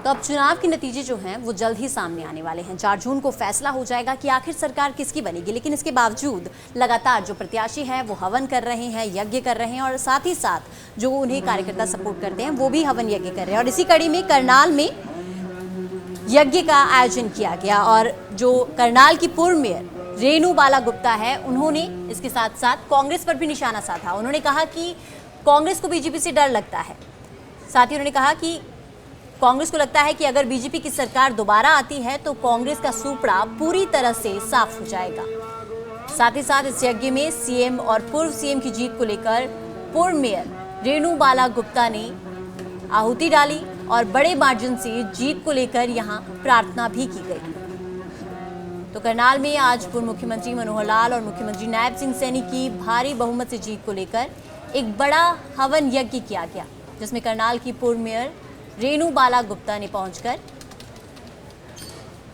तो अब चुनाव के नतीजे जो हैं वो जल्द ही सामने आने वाले हैं। 4 जून को फैसला हो जाएगा कि आखिर सरकार किसकी बनेगी, लेकिन इसके बावजूद लगातार जो प्रत्याशी हैं वो हवन कर रहे हैं, यज्ञ कर रहे हैं और साथ ही साथ जो उन्हें कार्यकर्ता सपोर्ट करते हैं वो भी हवन यज्ञ कर रहे हैं। और इसी कड़ी में करनाल में यज्ञ का आयोजन किया गया और जो करनाल की पूर्व मेयर रेणु बाला गुप्ता है, उन्होंने इसके साथ साथ कांग्रेस पर भी निशाना साधा। उन्होंने कहा कि कांग्रेस को बीजेपी से डर लगता है। साथ ही उन्होंने कहा कि कांग्रेस को लगता है कि अगर बीजेपी की सरकार दोबारा आती है तो कांग्रेस का सूपड़ा पूरी तरह से साफ हो जाएगा। साथ ही साथ इस यज्ञ में सीएम और पूर्व सीएम की जीत को लेकर पूर्व मेयर रेणु बाला गुप्ता ने आहुति डाली और बड़े मार्जिन से जीत को लेकर यहां प्रार्थना भी की गई। तो करनाल में आज पूर्व मुख्यमंत्री मनोहर लाल और मुख्यमंत्री नायब सिंह सैनी की भारी बहुमत से जीत को लेकर एक बड़ा हवन यज्ञ किया गया, जिसमें करनाल की पूर्व मेयर रेणु बाला गुप्ता ने पहुंचकर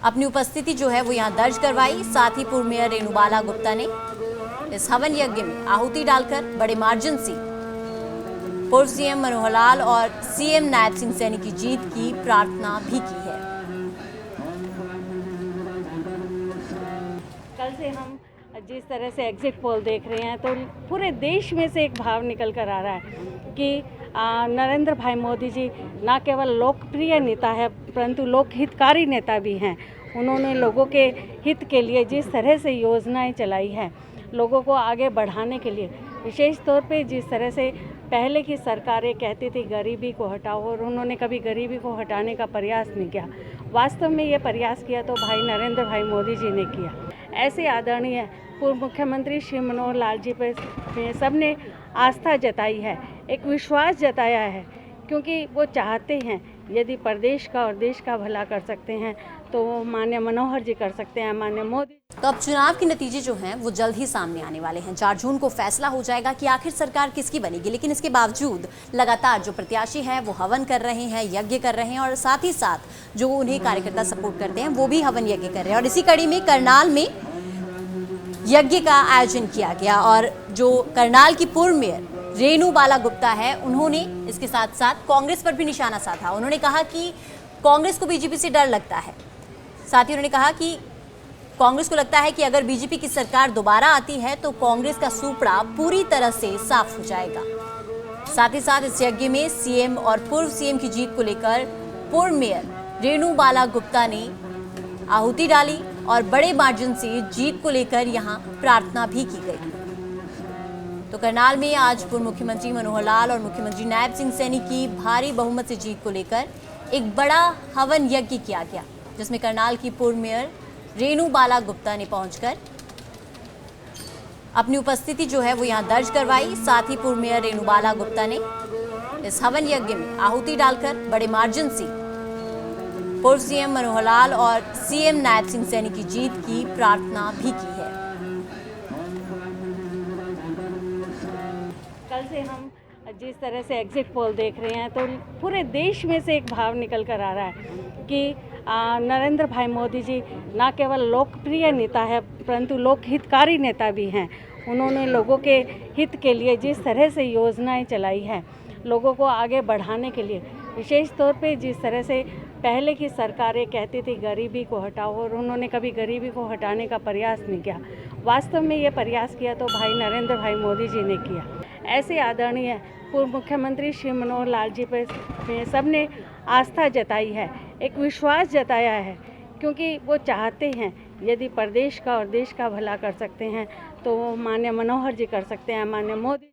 अपनी उपस्थिति जो है वो यहां दर्ज करवाई। साथ ही पूर्व मेयर रेणु बाला गुप्ता ने इस हवन यज्ञ में आहुति डालकर बड़े मार्जिन से पूर्व सीएम मनोहर लाल और सीएम नायब सिंह सैनी की जीत की प्रार्थना भी की है। कल से हम जिस तरह से एग्जिट पोल देख रहे हैं तो पूरे देश में से एक भाव निकल कर आ रहा है कि नरेंद्र भाई मोदी जी न केवल लोकप्रिय नेता है परंतु लोक हितकारी नेता भी हैं। उन्होंने लोगों के हित के लिए जिस तरह से योजनाएं चलाई हैं, लोगों को आगे बढ़ाने के लिए, विशेष तौर पे जिस तरह से पहले की सरकारें कहती थी गरीबी को हटाओ और उन्होंने कभी गरीबी को हटाने का प्रयास नहीं किया। वास्तव में ये प्रयास किया तो भाई नरेंद्र भाई मोदी जी ने किया। ऐसे आदरणीय पूर्व मुख्यमंत्री श्री मनोहर लाल जी पर सबने आस्था जताई है, एक विश्वास जताया है, क्योंकि वो चाहते हैं यदि प्रदेश का और देश का भला कर सकते हैं तो वो माननीय मनोहर जी कर सकते हैं, माननीय मोदी। तो अब चुनाव के नतीजे जो हैं वो जल्द ही सामने आने वाले हैं। 4 जून को फैसला हो जाएगा कि आखिर सरकार किसकी बनेगी, लेकिन इसके बावजूद लगातार जो प्रत्याशी हैं वो हवन कर रहे हैं, यज्ञ कर रहे हैं और साथ ही साथ जो उन्हें कार्यकर्ता सपोर्ट करते हैं वो भी हवन यज्ञ कर रहे हैं। और इसी कड़ी में करनाल में यज्ञ का आयोजन किया गया और जो करनाल की पूर्व मेयर रेणु बाला गुप्ता है, उन्होंने इसके साथ साथ कांग्रेस पर भी निशाना साधा। उन्होंने कहा कि कांग्रेस को बीजेपी से डर लगता है। साथ ही उन्होंने कहा कि कांग्रेस को लगता है कि अगर बीजेपी की सरकार दोबारा आती है तो कांग्रेस का सूपड़ा पूरी तरह से साफ हो जाएगा। साथ ही साथ इस यज्ञ में सीएम और पूर्व सीएम की जीत को लेकर पूर्व मेयर रेणु बाला गुप्ता ने आहुति डाली और बड़े मार्जिन से जीत को लेकर यहां प्रार्थना भी की गई। तो करनाल में आज पूर्व मुख्यमंत्री मनोहर लाल और मुख्यमंत्री नायब सिंह सैनी की भारी बहुमत से जीत को लेकर एक बड़ा हवन यज्ञ किया गया, जिसमें करनाल की पूर्व मेयर रेणु बाला गुप्ता ने पहुंचकर अपनी उपस्थिति जो है वो यहां दर्ज करवाई। साथ ही पूर्व मेयर रेणु बाला गुप्ता ने इस हवन यज्ञ में आहुति डालकर बड़े मार्जिन से पूर्व सीएम मनोहर लाल और सीएम नायब सिंह सैनी की जीत की प्रार्थना भी की है। कल से हम जिस तरह से एग्जिट पोल देख रहे हैं तो पूरे देश में से एक भाव निकल कर आ रहा है कि नरेंद्र भाई मोदी जी न केवल लोकप्रिय नेता है परंतु लोक हितकारी नेता भी हैं। उन्होंने लोगों के हित के लिए जिस तरह से योजनाएं चलाई हैं, लोगों को आगे बढ़ाने के लिए, विशेष तौर पे जिस तरह से पहले की सरकारें कहती थी गरीबी को हटाओ और उन्होंने कभी गरीबी को हटाने का प्रयास नहीं किया। वास्तव में ये प्रयास किया तो भाई नरेंद्र भाई मोदी जी ने किया। ऐसे आदरणीय पूर्व मुख्यमंत्री श्री मनोहर लाल जी पर सबने आस्था जताई है, एक विश्वास जताया है, क्योंकि वो चाहते हैं यदि प्रदेश का और देश का भला कर सकते हैं तो वो माननीय मनोहर जी कर सकते हैं, माननीय मोदी।